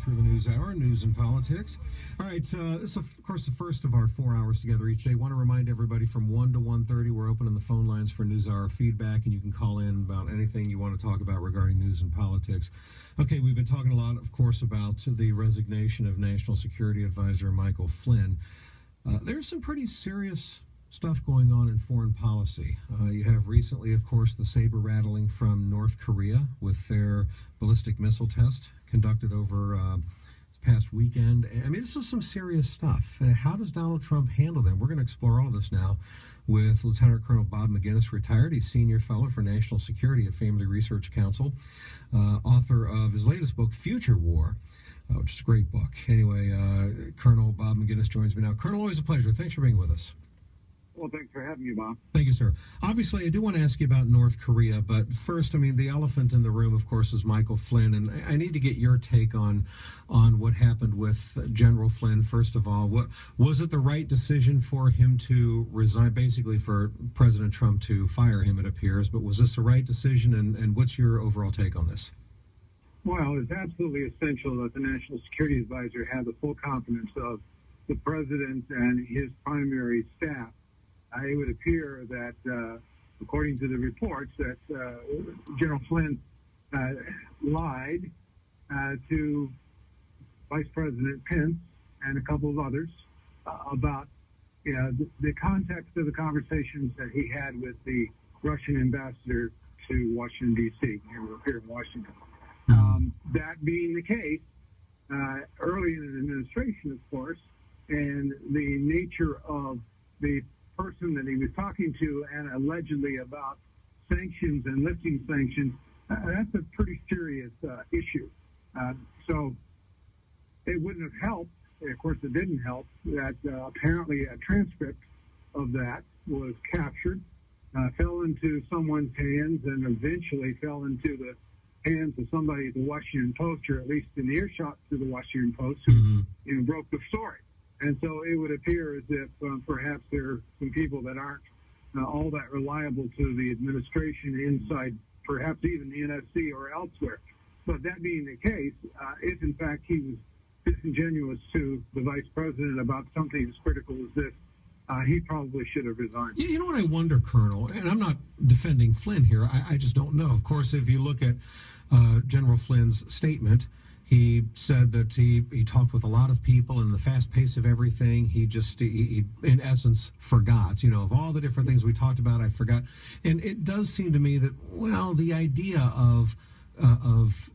through the news hour, news and politics. All right, this is, of course, the first of our 4 hours together each day. I want to remind everybody from 1 to 1:30, we're opening the phone lines for news hour feedback, and you can call in about anything you want to talk about regarding news and politics. Okay, we've been talking a lot, of course, about the resignation of National Security Advisor Michael Flynn. There's some pretty serious stuff going on in foreign policy. You have recently, of course, the saber rattling from North Korea with their ballistic missile test conducted over this past weekend. I mean, this is some serious stuff. How does Donald Trump handle them? We're going to explore all of this now with Lieutenant Colonel Bob Maginnis, retired. He's Senior Fellow for National Security at Family Research Council, author of his latest book, Future War, which is a great book. Anyway, Colonel Bob Maginnis joins me now. Colonel, always a pleasure. Thanks for being with us. Well, thanks for having me, Bob. Thank you, sir. Obviously, I do want to ask you about North Korea, but first, I mean, the elephant in the room, of course, is Michael Flynn, and I need to get your take on what happened with General Flynn. First of all, was it the right decision for him to resign, basically for President Trump to fire him, it appears, but was this the right decision, and what's your overall take on this? Well, it's absolutely essential that the National Security Advisor have the full confidence of the President and his primary staff. It would appear that, according to the reports, that General Flynn lied to Vice President Pence and a couple of others about the context of the conversations that he had with the Russian ambassador to Washington, D.C., here in Washington. That being the case, early in the administration, of course, and the nature of the person that he was talking to and allegedly about sanctions and lifting sanctions, that's a pretty serious issue. So it wouldn't have helped, of course it didn't help, that apparently a transcript of that was captured, fell into someone's hands, and eventually fell into the hands of somebody at the Washington Post, or at least in earshot to the Washington Post, who broke the story. And so it would appear as if perhaps there are some people that aren't all that reliable to the administration inside, perhaps even the NSC or elsewhere. But that being the case, if in fact he was disingenuous to the Vice President about something as critical as this, he probably should have resigned. You know what I wonder, Colonel, and I'm not defending Flynn here, I just don't know. Of course, if you look at General Flynn's statement, he said that he talked with a lot of people, and the fast pace of everything, he in essence forgot. Of all the different things we talked about, I forgot. And it does seem to me that, well, the idea of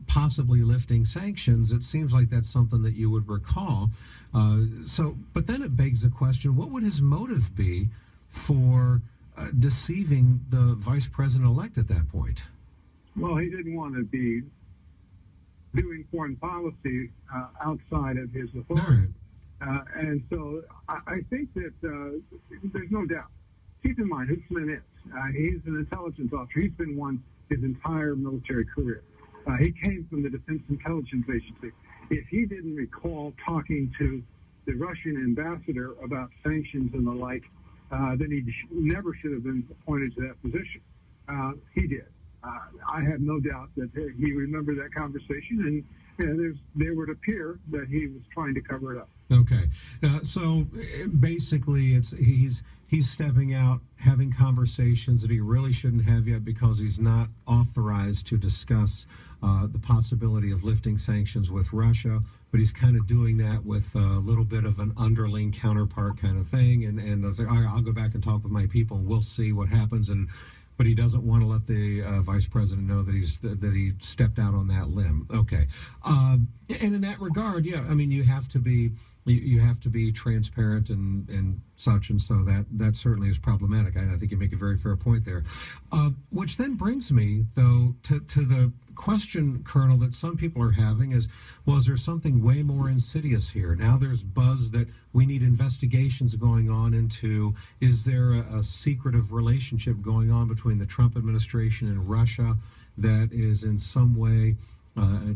possibly lifting sanctions, it seems like that's something that you would recall. But then it begs the question, what would his motive be for deceiving the vice president-elect at that point? Well, he didn't want to be doing foreign policy outside of his authority. And so I think that there's no doubt. Keep in mind who Flynn is. He's an intelligence officer. He's been one his entire military career. He came from the Defense Intelligence Agency. If he didn't recall talking to the Russian ambassador about sanctions and the like, then he never should have been appointed to that position. He did. I have no doubt that he remembered that conversation, and there would appear that he was trying to cover it up. Okay, so basically, he's stepping out, having conversations that he really shouldn't have yet because he's not authorized to discuss the possibility of lifting sanctions with Russia, but he's kind of doing that with a little bit of an underling counterpart kind of thing, and I'll say, all right, I'll go back and talk with my people, and we'll see what happens, but he doesn't want to let the vice president know that he stepped out on that limb. Okay, and in that regard, yeah, I mean, you have to be transparent and such, and so that certainly is problematic. I think you make a very fair point there, which then brings me though to the question, Colonel, that some people are having is, well, is there something way more insidious here? Now there's buzz that we need investigations going on into, is there a secretive relationship going on between the Trump administration and Russia that is in some way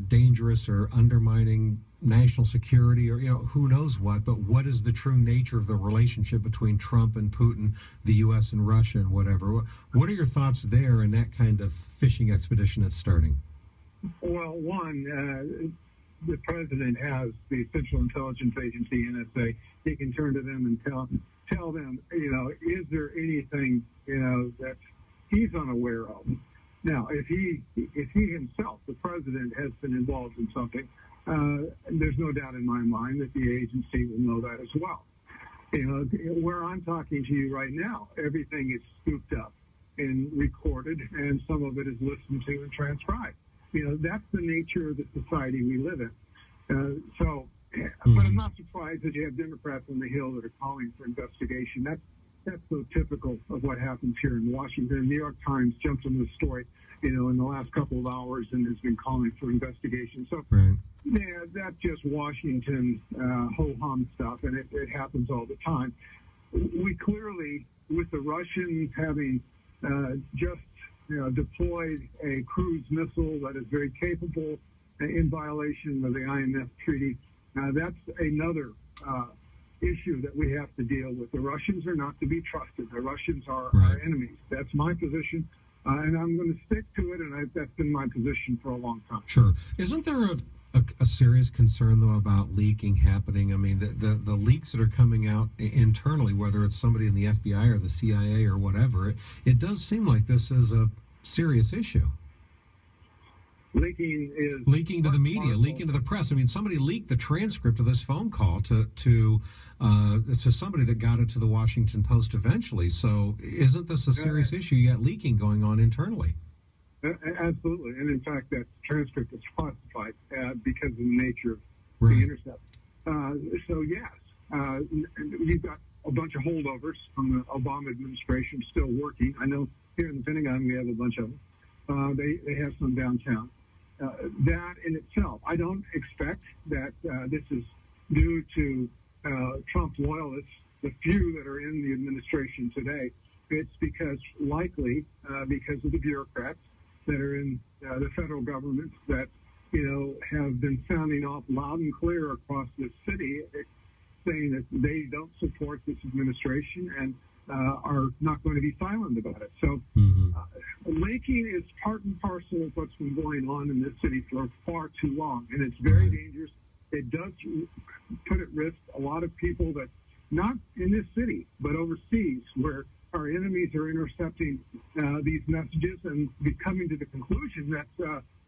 dangerous or undermining national security, or who knows what, but what is the true nature of the relationship between Trump and Putin, the U.S. and Russia and whatever? What are your thoughts there in that kind of fishing expedition that's starting? Well, one, the president has the Central Intelligence Agency, NSA. He can turn to them and tell them, is there anything, that he's unaware of? Now, if he himself, the president, has been involved in something, there's no doubt in my mind that the agency will know that as well. Where I'm talking to you right now, everything is scooped up and recorded, and some of it is listened to and transcribed. That's the nature of the society we live in. But I'm not surprised that you have Democrats on the Hill that are calling for investigation. That's so typical of what happens here in Washington. The New York Times jumped on the story, in the last couple of hours and has been calling for investigation. So, yeah, that's just Washington ho-hum stuff, and it happens all the time. We clearly, with the Russians having just deployed a cruise missile that is very capable in violation of the INF Treaty, that's another issue that we have to deal with. The Russians are not to be trusted. The Russians are our enemies. That's my position, and I'm going to stick to it, and that's been my position for a long time. Sure. Isn't there a serious concern, though, about leaking happening? I mean, the leaks that are coming out internally, whether it's somebody in the FBI or the CIA or whatever, it does seem like this is a serious issue. Leaking to the media, leaking to the press. I mean, somebody leaked the transcript of this phone call to somebody that got it to the Washington Post eventually. So isn't this a serious issue? You got leaking going on internally. Absolutely. And in fact, that transcript is classified because of the nature of the intercept. So yes, you've got a bunch of holdovers from the Obama administration still working. I know here in the Pentagon we have a bunch of them. They have some downtown. That in itself, I don't expect that this is due to Trump loyalists, the few that are in the administration today. It's likely because of the bureaucrats that are in the federal government that, have been sounding off loud and clear across this city, saying that they don't support this administration and are not going to be silent about it. So leaking is part and parcel of what's been going on in this city for far too long, and it's very dangerous. It does put at risk a lot of people that, not in this city, but overseas, where our enemies are intercepting these messages and coming to the conclusion that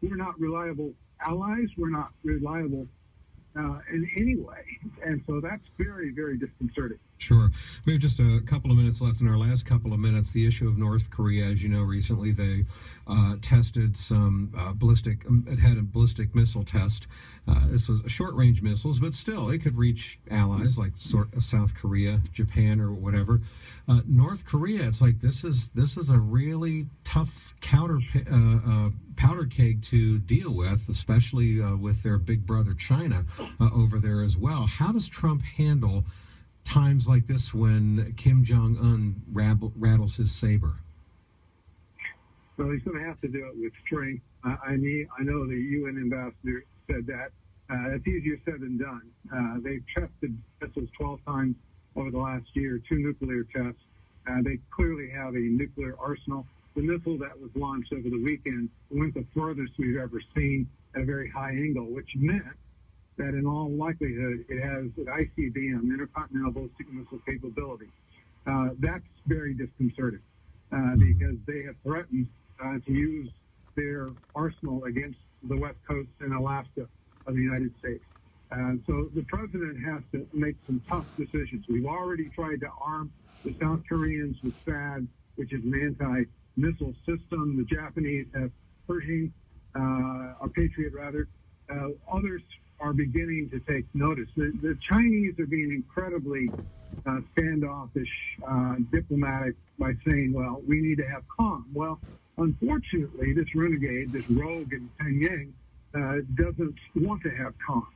we're not reliable allies, we're not reliable in any way. And so that's very, very disconcerting. Sure. We have just a couple of minutes left. In our last couple of minutes, the issue of North Korea, as you know, recently they tested some it had a ballistic missile test. This was short-range missiles, but still, it could reach allies like South Korea, Japan, or whatever. North Korea, it's like this is a really tough powder keg to deal with, especially with their big brother China over there as well. How does Trump handle times like this when Kim Jong-un rattles his saber? Well, he's going to have to do it with strength. I know the UN ambassador said that. It's easier said than done. They've tested missiles 12 times over the last year, 2 nuclear tests. They clearly have a nuclear arsenal. The missile that was launched over the weekend went the furthest we've ever seen at a very high angle, which meant that in all likelihood it has an ICBM, intercontinental ballistic missile capability. That's very disconcerting because they have threatened to use their arsenal against the West Coast and Alaska of the United States. So the president has to make some tough decisions. We've already tried to arm the South Koreans with THAAD, which is an anti-missile system. The Japanese have Pershing, or Patriot rather. Others are beginning to take notice. The Chinese are being incredibly standoffish, diplomatic by saying, well, we need to have calm. Well, unfortunately, this renegade, this rogue in Pyongyang, doesn't want to have calm.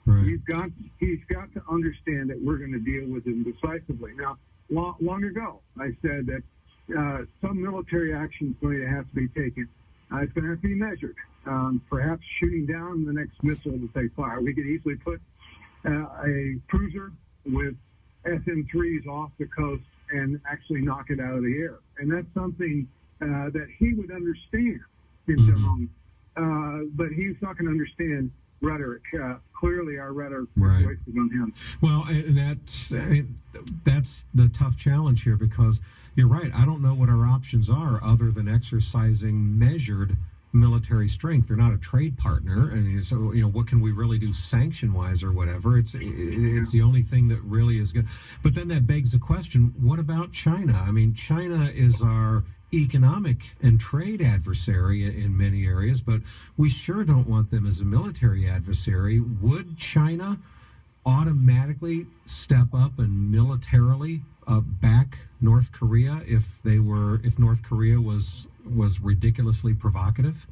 He's got to understand that we're going to deal with him decisively. Now, long ago, I said that some military action is going to have to be taken. It's going to have to be measured. Perhaps shooting down the next missile to take fire. We could easily put a cruiser with SM-3s off the coast and actually knock it out of the air. And that's something that he would understand, Kim Jong-un. But he's not going to understand rhetoric. Clearly, our rhetoric Right. wasted on him. Well, and that's the tough challenge here, because you're right. I don't know what our options are other than exercising measured military strength. They're not a trade partner, and so what can we really do sanction wise or whatever? It's the only thing that really is good. But then that begs the question: what about China? I mean, China is our economic and trade adversary in many areas, but we sure don't want them as a military adversary. Would China automatically step up and militarily back North Korea if North Korea was ridiculously provocative?